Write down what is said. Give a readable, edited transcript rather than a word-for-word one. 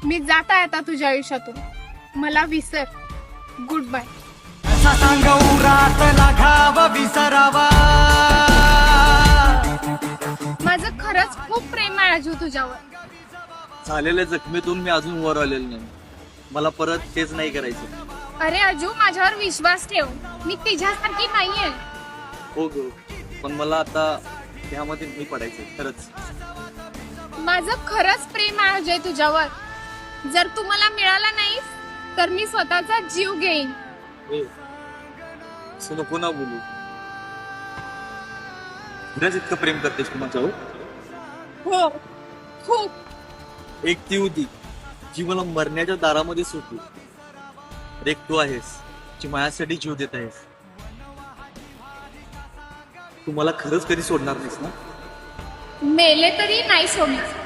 मी जात आहे आता तुझ्या आयुष्यातून. मला विसर. Goodbye. माझं खरंच खूप प्रेम आहे अजू तुझ्यावर. झालेल्या जखमीतून मी अजून वर आलेलो नाही. मला परत तेच नाही करायचं. अरे अजू, माझ्यावर विश्वास ठेव. मी तिच्यासारखी नाहीये. हो ग, पण मला आता त्यामध्ये नाही पडायचं खरंच. माझं खरंच प्रेम आहे अजय तुझ्यावर. जर तू मला मिळाला नाहीस तर मी स्वतःचा जीव घेईन. असं नको ना बोलू. खरंच इतकं प्रेम करतेस तू माझ्यावर? हो, खूप. एक ती होती जी मला मरण्याच्या दारामध्ये सुटली. एक तू आहेस जी माझ्यासाठी जीव देत आहेस. तू मला खरंच कधी सोडणार नाहीस ना? मेले तरी नाही सोडणार.